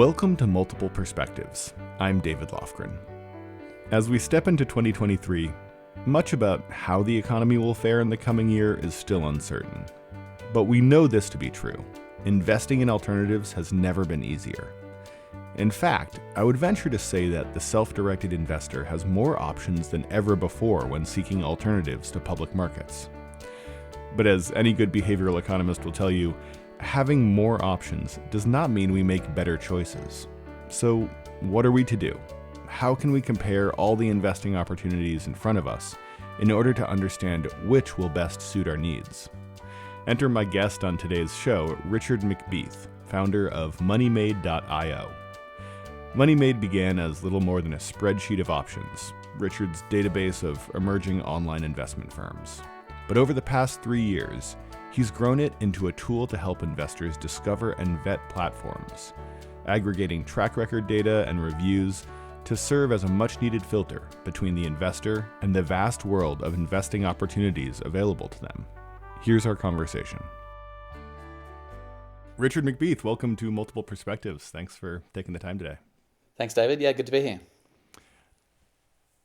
Welcome to Multiple Perspectives. I'm David Lofgren. As we step into 2023, much about how the economy will fare in the coming year is still uncertain. But we know this to be true. Investing in alternatives has never been easier. In fact, I would venture to say that the self-directed investor has more options than ever before when seeking alternatives to public markets. But as any good behavioral economist will tell you, having more options does not mean we make better choices. So, what are we to do? How can we compare all the investing opportunities in front of us in order to understand which will best suit our needs? Enter my guest on today's show, Richard McBeath, founder of Moneymade.io. Moneymade began as little more than a spreadsheet of options, Richard's database of emerging online investment firms. But over the past 3 years, he's grown it into a tool to help investors discover and vet platforms, aggregating track record data and reviews to serve as a much-needed filter between the investor and the vast world of investing opportunities available to them. Here's our conversation. Richard McBeath, welcome to Multiple Perspectives. Thanks for taking the time today. Thanks, David. Yeah, good to be here.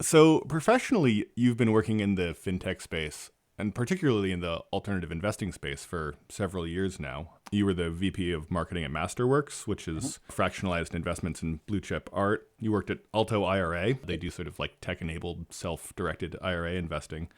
So professionally, you've been working in the FinTech space, and particularly in the alternative investing space for several years now. You were the VP of Marketing at Masterworks, which is fractionalized investments in blue chip art. You worked at Alto IRA. They do sort of like tech-enabled, self-directed IRA investing.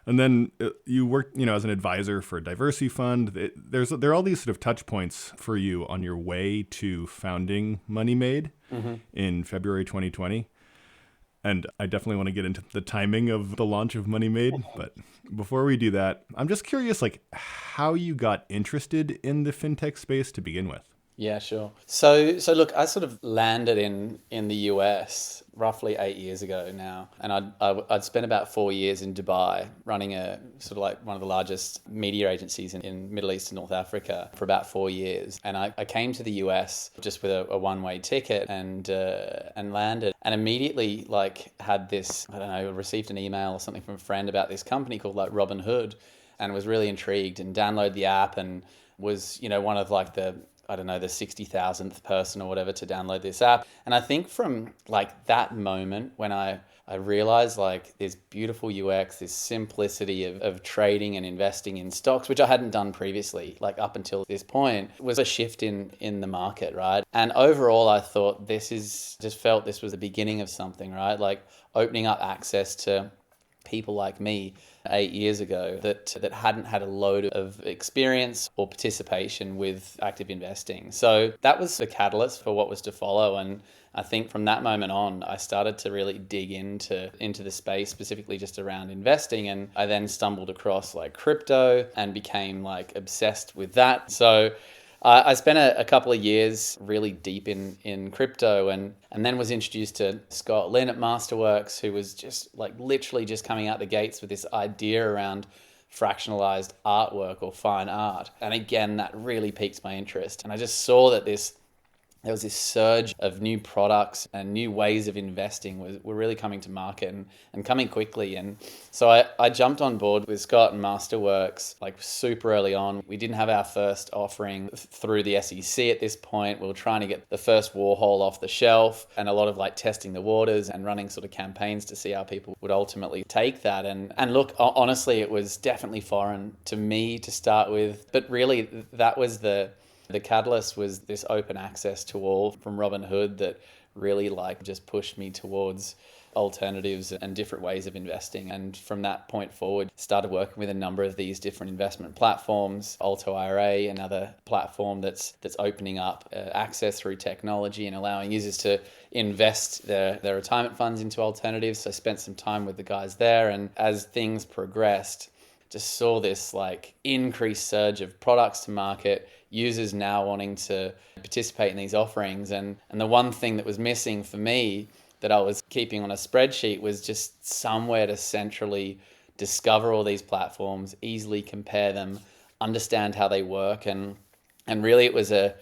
And then you worked, as an advisor for a diversity fund. There are all these sort of touch points for you on your way to founding Moneymade in February 2020. And I definitely want to get into the timing of the launch of Moneymade. But before we do that, I'm just curious, how you got interested in the fintech space to begin with. Yeah, sure. So look, I sort of landed in the US roughly 8 years ago now. And I'd spent about 4 years in Dubai running a sort of like one of the largest media agencies in Middle East and North Africa for about 4 years. And I came to the US just with a one-way ticket and landed and immediately had this, received an email or something from a friend about this company called Robinhood and was really intrigued and downloaded the app and was, one of the 60,000th person or whatever to download this app. And I think from that moment when I realized this beautiful UX, this simplicity of trading and investing in stocks, which I hadn't done previously, up until this point, was a shift in the market, right? And overall, I thought this was the beginning of something, right? Opening up access to people like me 8 years ago that hadn't had a load of experience or participation with active investing. So that was the catalyst for what was to follow. And I think from that moment on, I started to really dig into the space, specifically just around investing. And I then stumbled across crypto and became obsessed with that. So I spent a couple of years really deep in crypto and then was introduced to Scott Lynn at Masterworks, who was just literally just coming out the gates with this idea around fractionalized artwork or fine art. And again, that really piqued my interest. And I just saw that there was this surge of new products and new ways of investing were really coming to market and coming quickly. And so I jumped on board with Scott and Masterworks super early on. We didn't have our first offering through the SEC at this point. We were trying to get the first Warhol off the shelf and a lot of testing the waters and running sort of campaigns to see how people would ultimately take that. And look, honestly, it was definitely foreign to me to start with, but really that was the catalyst was this open access to all from Robinhood that really just pushed me towards alternatives and different ways of investing. And from that point forward, started working with a number of these different investment platforms, Alto IRA, another platform that's opening up access through technology and allowing users to invest their retirement funds into alternatives. So I spent some time with the guys there. And as things progressed, just saw this increased surge of products to market, users now wanting to participate in these offerings. And the one thing that was missing for me that I was keeping on a spreadsheet was just somewhere to centrally discover all these platforms, easily compare them, understand how they work. And really it was a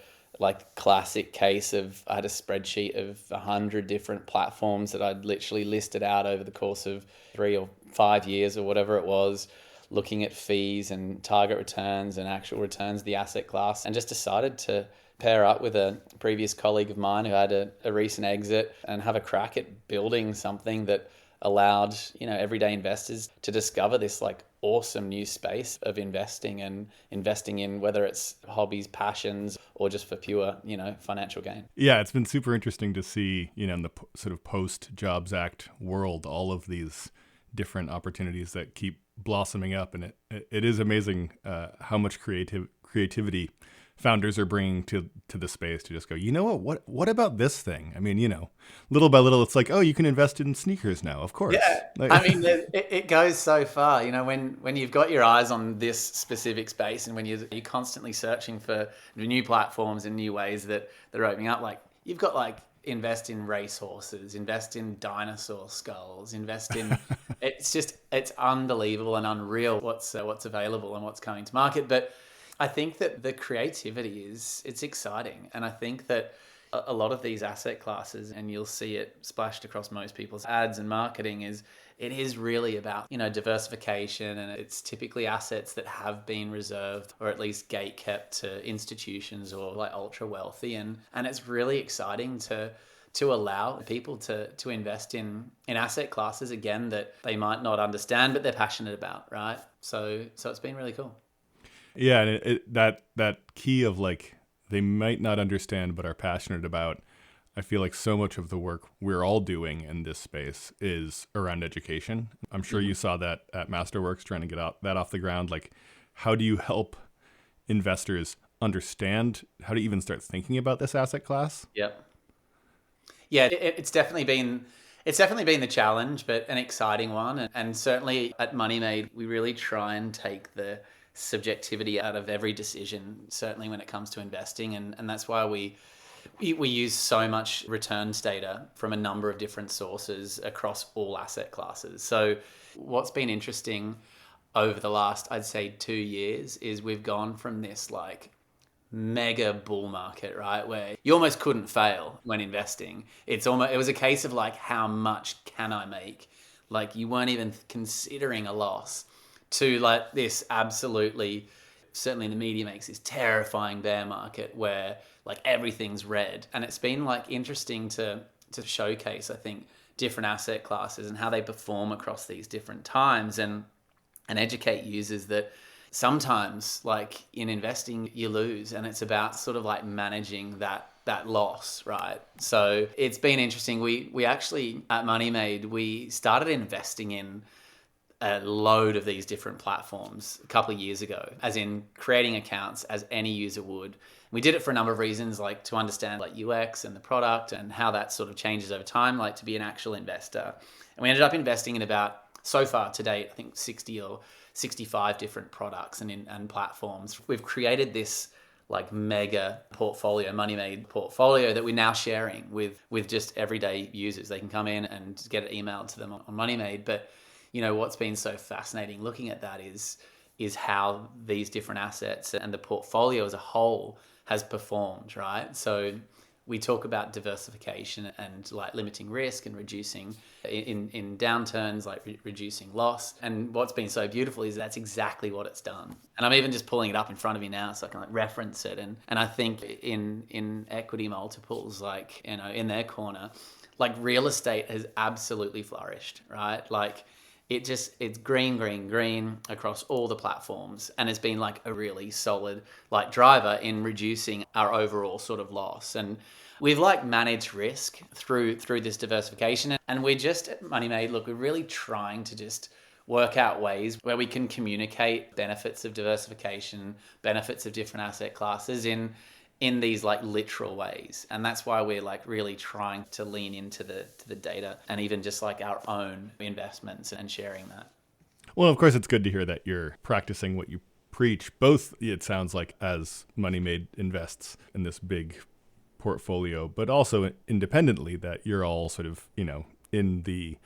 classic case of I had a spreadsheet of 100 different platforms that I'd literally listed out over the course of 3 or 5 years or whatever it was. looking at fees and target returns and actual returns of the asset class, and just decided to pair up with a previous colleague of mine who had a recent exit and have a crack at building something that allowed, everyday investors to discover this like awesome new space of investing, and investing in whether it's hobbies, passions, or just for pure, financial gain. Yeah, it's been super interesting to see, in the sort of post-Jobs Act world, all of these different opportunities that keep blossoming up. And it is amazing how much creativity founders are bringing to the space to just go, what about this thing? I mean, little by little, it's like, oh, you can invest in sneakers now, of course. Yeah, I mean, it goes so far. When you've got your eyes on this specific space, and when you're constantly searching for new platforms and new ways that are opening up, like you've got like invest in racehorses, invest in dinosaur skulls, invest in. It's unbelievable and unreal what's available and what's coming to market, but I think that the creativity it's exciting. And I think that a lot of these asset classes, and you'll see it splashed across most people's ads and marketing, it is really about, diversification. And it's typically assets that have been reserved or at least gate kept to institutions or like ultra wealthy. And it's really exciting to allow people to invest in asset classes, again, that they might not understand, but they're passionate about, right? So it's been really cool. Yeah, and that key of like, they might not understand but are passionate about. I feel like so much of the work we're all doing in this space is around education. I'm sure you saw that at Masterworks, trying to get that off the ground. Like, how do you help investors understand how to even start thinking about this asset class? Yep. Yeah, it's definitely been the challenge, but an exciting one. And certainly at Moneymade, we really try and take the subjectivity out of every decision, certainly when it comes to investing. And that's why we use so much returns data from a number of different sources across all asset classes. So what's been interesting over the last, I'd say, 2 years is we've gone from this like mega bull market, right, where you almost couldn't fail when investing. It was a case of like, how much can I make? Like, you weren't even considering a loss, to like this absolutely, certainly the media makes this terrifying bear market where like everything's red. And it's been like interesting to showcase, I think, different asset classes and how they perform across these different times, and educate users that sometimes, like in investing, you lose, and it's about sort of like managing that loss, right? So it's been interesting. We actually at Moneymade, we started investing in a load of these different platforms a couple of years ago, as in creating accounts as any user would. We did it for a number of reasons, like to understand like UX and the product and how that sort of changes over time, like to be an actual investor. And we ended up investing in about, so far to date, I think 60 or 65 different products and platforms. We've created this like mega portfolio, Moneymade portfolio, that we're now sharing with just everyday users. They can come in and get it emailed to them on Moneymade. But what's been so fascinating looking at that is how these different assets and the portfolio as a whole has performed, right? So we talk about diversification and like limiting risk and reducing in downturns, like reducing loss. And what's been so beautiful is that's exactly what it's done. And I'm even just pulling it up in front of me now so I can like reference it. And I think in equity multiples, like, in their corner, like real estate has absolutely flourished, right? Like it's green across all the platforms, and it's been like a really solid like driver in reducing our overall sort of loss. And we've like managed risk through this diversification, and we're just at Moneymade, look, we're really trying to just work out ways where we can communicate benefits of diversification, benefits of different asset classes in these like literal ways. And that's why we're like really trying to lean into the data and even just like our own investments and sharing that. Well, of course, it's good to hear that you're practicing what you preach, both, it sounds like, as Moneymade invests in this big portfolio, but also independently, that you're all sort of, in the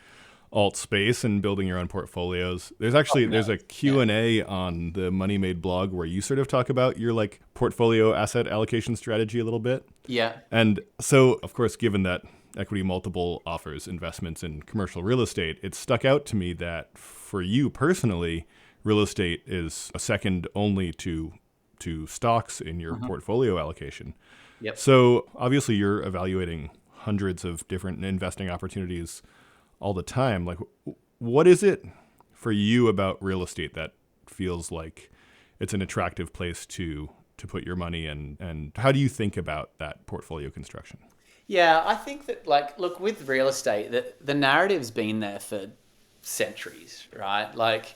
alt space and building your own portfolios. There's a Q&A on the Moneymade blog where you sort of talk about your like portfolio asset allocation strategy a little bit. Yeah. And so, of course, given that Equity Multiple offers investments in commercial real estate, it stuck out to me that for you personally, real estate is a second only to stocks in your portfolio allocation. Yep. So obviously you're evaluating hundreds of different investing opportunities all the time. Like, what is it for you about real estate that feels like it's an attractive place to put your money in? And how do you think about that portfolio construction? Yeah, I think that, like, look, with real estate, the narrative's been there for centuries, right? Like,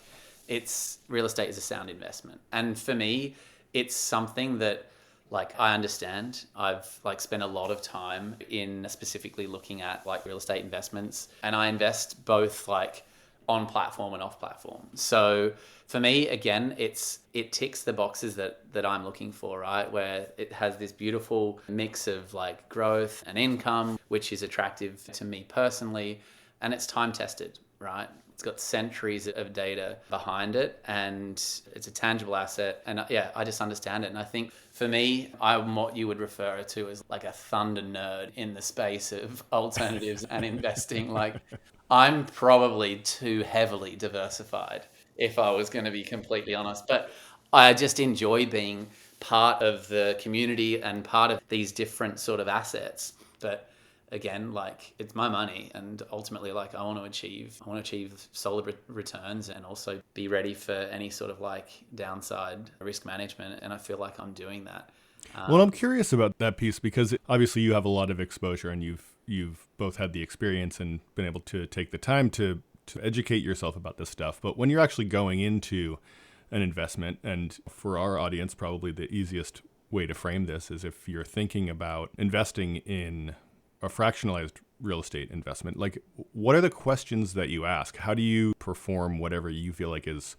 real estate is a sound investment. And for me, it's something that, like, I understand. I've like spent a lot of time in specifically looking at like real estate investments, and I invest both like on platform and off platform. So for me, again, it ticks the boxes that I'm looking for, right? Where it has this beautiful mix of like growth and income, which is attractive to me personally, and it's time tested, right? It's got centuries of data behind it, and it's a tangible asset. And yeah, I just understand it. And I think for me, I'm what you would refer to as like a thunder nerd in the space of alternatives and investing. Like, I'm probably too heavily diversified, if I was going to be completely honest. But I just enjoy being part of the community and part of these different sort of assets. But again, like, it's my money, and ultimately, like, I want to achieve solid returns, and also be ready for any sort of like downside risk management. And I feel like I'm doing that. Well, I'm curious about that piece because obviously you have a lot of exposure, and you've both had the experience and been able to take the time to educate yourself about this stuff. But when you're actually going into an investment, and for our audience, probably the easiest way to frame this is if you're thinking about investing in a fractionalized real estate investment, like, what are the questions that you ask? How do you perform whatever you feel like is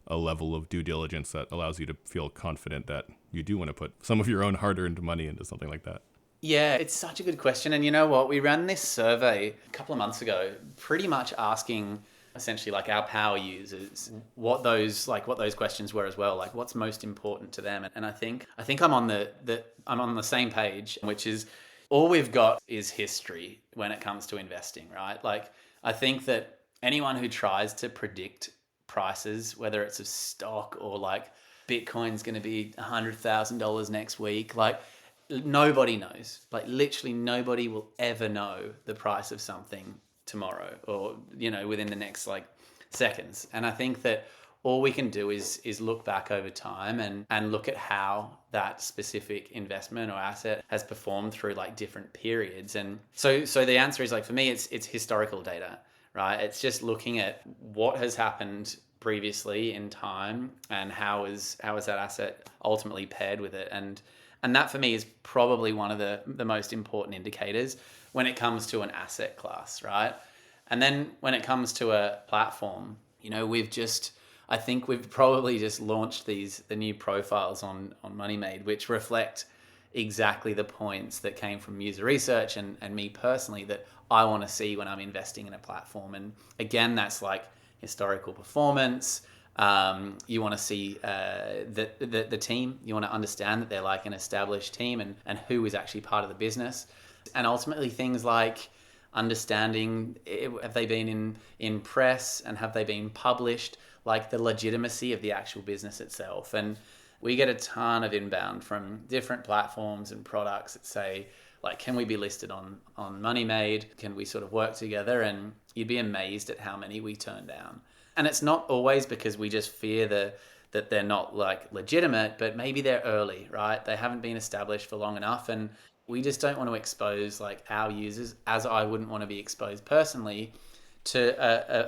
a level of due diligence that allows you to feel confident that you do want to put some of your own hard-earned money into something like that? Yeah, it's such a good question. And you know what? We ran this survey a couple of months ago, pretty much asking essentially like our power users what those questions were as well, like what's most important to them. And I think I'm on the same page, which is all we've got is history when it comes to investing, right? Like, I think that anyone who tries to predict prices, whether it's of stock or like Bitcoin's going to be $100,000 next week, like, nobody knows. Like, literally nobody will ever know the price of something tomorrow, or, you know, within the next like seconds. And I think that all we can do is look back over time and look at how that specific investment or asset has performed through like different periods. And so the answer is, like, for me, it's historical data, right? It's just looking at what has happened previously in time, and how is that asset ultimately paired with it. And that for me is probably one of the most important indicators when it comes to an asset class, right? And then when it comes to a platform, you know, I think we've probably just launched the new profiles on Moneymade, which reflect exactly the points that came from user research and me personally that I want to see when I'm investing in a platform. And again, that's like historical performance. You want to see the team. You want to understand that they're like an established team, and who is actually part of the business. And ultimately things like understanding, have they been in press, and have they been published, like the legitimacy of the actual business itself. And we get a ton of inbound from different platforms and products that say, like, can we be listed on Moneymade? Can we sort of work together? And you'd be amazed at how many we turn down. And it's not always because we just fear that they're not like legitimate, but maybe they're early, right? They haven't been established for long enough, and we just don't want to expose like our users, as I wouldn't want to be exposed personally to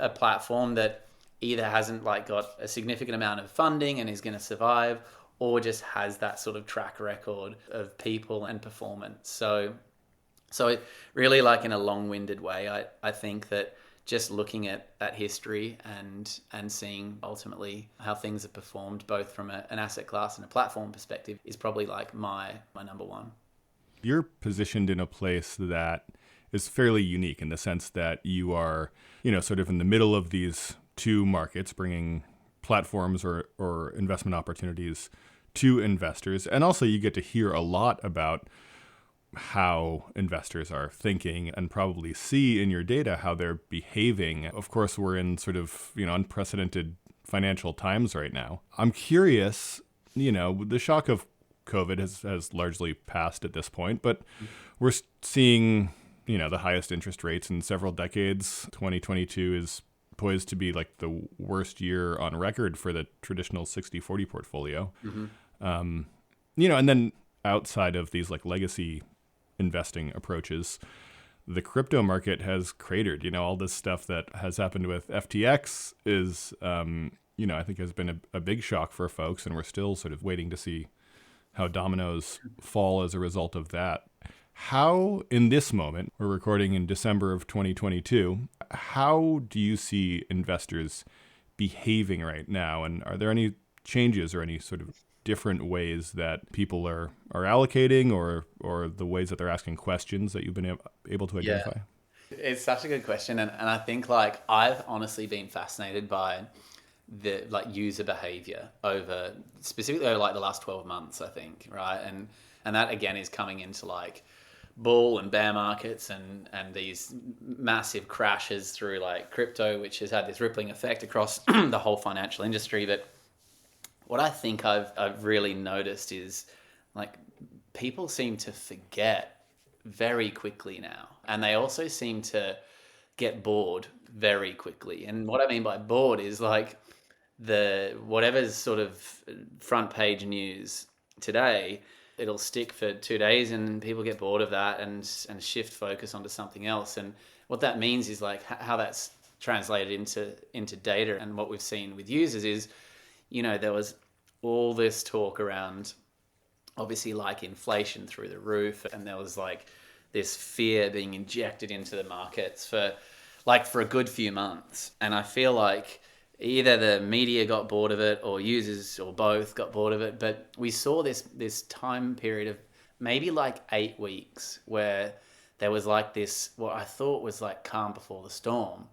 a platform that either hasn't like got a significant amount of funding and is going to survive, or just has that sort of track record of people and performance. So it really, like, in a long-winded way, I think that just looking at history and seeing ultimately how things have performed, both from an asset class and a platform perspective, is probably like my number one. You're positioned in a place that is fairly unique in the sense that you are, you know, sort of in the middle of these two markets, bringing platforms or investment opportunities to investors. And also you get to hear a lot about how investors are thinking, and probably see in your data how they're behaving. Of course, we're in sort of, you know, unprecedented financial times right now. I'm curious, the shock of COVID has largely passed at this point, but we're seeing, the highest interest rates in several decades. 2022 is poised to be like the worst year on record for the traditional 60-40 portfolio. And then outside of these like legacy investing approaches, the crypto market has cratered. All this stuff that has happened with FTX is, I think has been a big shock for folks, and we're still sort of waiting to see how dominoes fall as a result of that. How, in this moment, we're recording in December of 2022, how do you see investors behaving right now? And are there any changes or any sort of different ways that people are allocating or the ways that they're asking questions that you've been able to identify? Yeah. It's such a good question. And I think like I've honestly been fascinated by the like user behavior over specifically like the last 12 months, I think, right? And that again is coming into like bull and bear markets and these massive crashes through like crypto, which has had this rippling effect across the whole financial industry. But what I think I've really noticed is like people seem to forget very quickly now. And they also seem to get bored very quickly. And what I mean by bored is like whatever's sort of front page news today, it'll stick for 2 days and people get bored of that and shift focus onto something else. And what that means is like how that's translated into data. And what we've seen with users is, there was all this talk around obviously like inflation through the roof. And there was like this fear being injected into the markets for a good few months. And I feel like either the media got bored of it or users or both got bored of it. But we saw this time period of maybe like 8 weeks where there was like this, what I thought was like calm before the storm.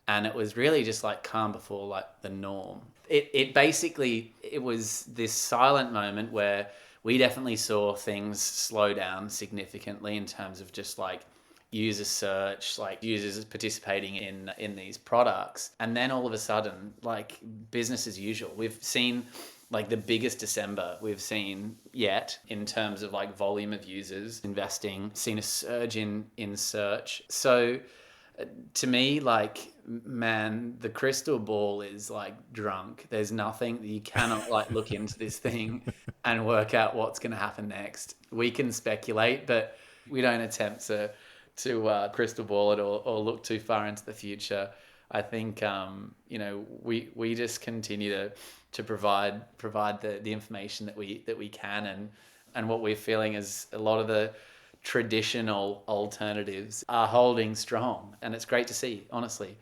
And it was really just like calm before like the norm. It basically, it was this silent moment where we definitely saw things slow down significantly in terms of just like user search, like users participating in these products. And then all of a sudden, like business as usual. We've seen like the biggest December we've seen yet in terms of like volume of users investing, seen a surge in search. So to me, like, man, the crystal ball is like drunk. There's nothing, you cannot like look into this thing and work out what's going to happen next. We can speculate, but we don't attempt to crystal ball it or look too far into the future. I think we just continue to provide the information that we can, and what we're feeling is a lot of the traditional alternatives are holding strong, and it's great to see, honestly.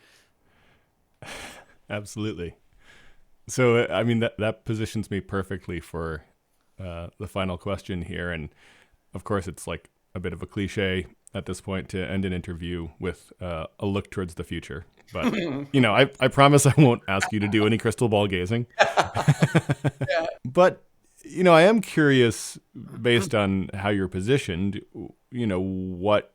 Absolutely. So I mean that positions me perfectly for the final question here, and of course it's like a bit of a cliche at this point to end an interview with a look towards the future. But, I promise I won't ask you to do any crystal ball gazing. Yeah. But, I am curious, based on how you're positioned, what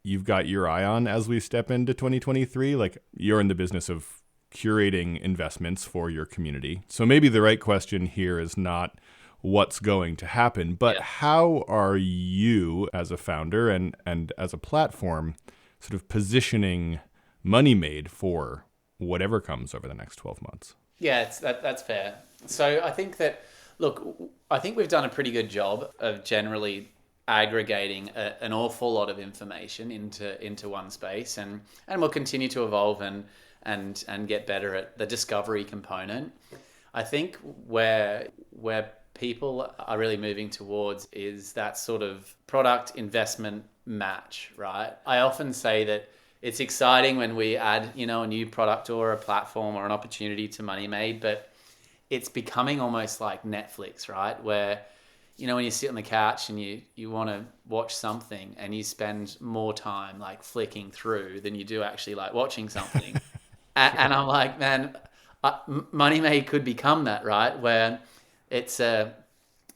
you've got your eye on as we step into 2023. Like, you're in the business of curating investments for your community. So maybe the right question here is not what's going to happen, but how are you as a founder and as a platform sort of positioning Moneymade for whatever comes over the next 12 months? Yeah, that's fair. So I think that, look, I think we've done a pretty good job of generally aggregating an awful lot of information into one space, and we'll continue to evolve and get better at the discovery component. I think where people are really moving towards is that sort of product investment match, right? I often say that it's exciting when we add, a new product or a platform or an opportunity to Moneymade, but it's becoming almost like Netflix, right? Where, when you sit on the couch and you want to watch something and you spend more time like flicking through than you do actually like watching something. And I'm like, man, Moneymade could become that, right? Where it's an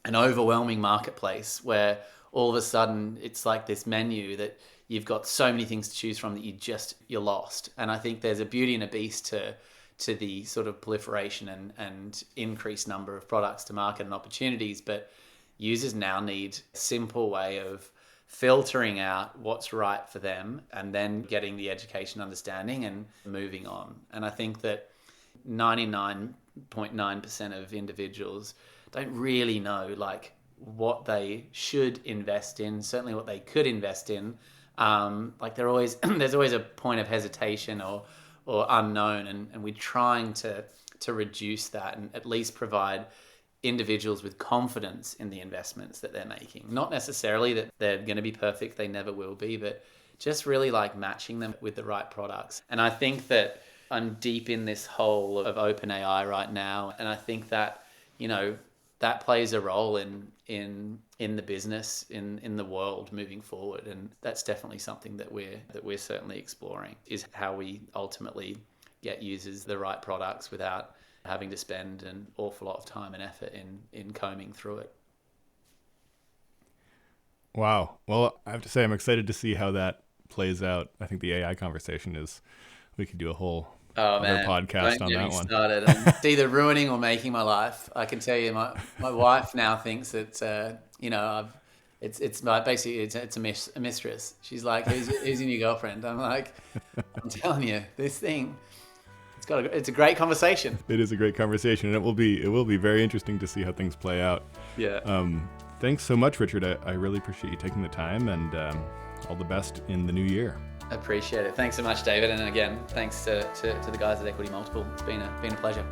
overwhelming marketplace where all of a sudden it's like this menu that you've got so many things to choose from that you're lost. And I think there's a beauty and a beast to the sort of proliferation and increased number of products to market and opportunities, but users now need a simple way of filtering out what's right for them and then getting the education, understanding, and moving on. And I think that 99.9% of individuals don't really know like what they should invest in, certainly what they could invest in. Like there's always a point of hesitation or unknown, and we're trying to reduce that and at least provide individuals with confidence in the investments that they're making. Not necessarily that they're going to be perfect, they never will be, but just really like matching them with the right products. And I think that I'm deep in this hole of OpenAI right now, and I think that, you know, that plays a role in the business, in the world moving forward. And that's definitely something that we're certainly exploring, is how we ultimately get users the right products without having to spend an awful lot of time and effort in combing through it. Wow. Well, I have to say I'm excited to see how that plays out. I think the AI conversation we could do a whole other podcast on that one. Started. It's either ruining or making my life. I can tell you, my wife now thinks that it's a mistress. She's like, who's your new girlfriend? I'm like, I'm telling you, this thing. It's a great conversation. It is a great conversation, and it will be very interesting to see how things play out. Yeah. Thanks so much, Richard. I really appreciate you taking the time, and all the best in the new year. I appreciate it. Thanks so much, David. And again, thanks to the guys at Equity Multiple. It's been a pleasure.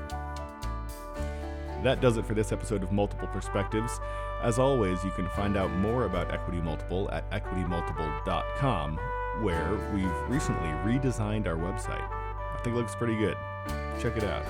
That does it for this episode of Multiple Perspectives. As always, you can find out more about Equity Multiple at equitymultiple.com, where we've recently redesigned our website. I think it looks pretty good. Check it out.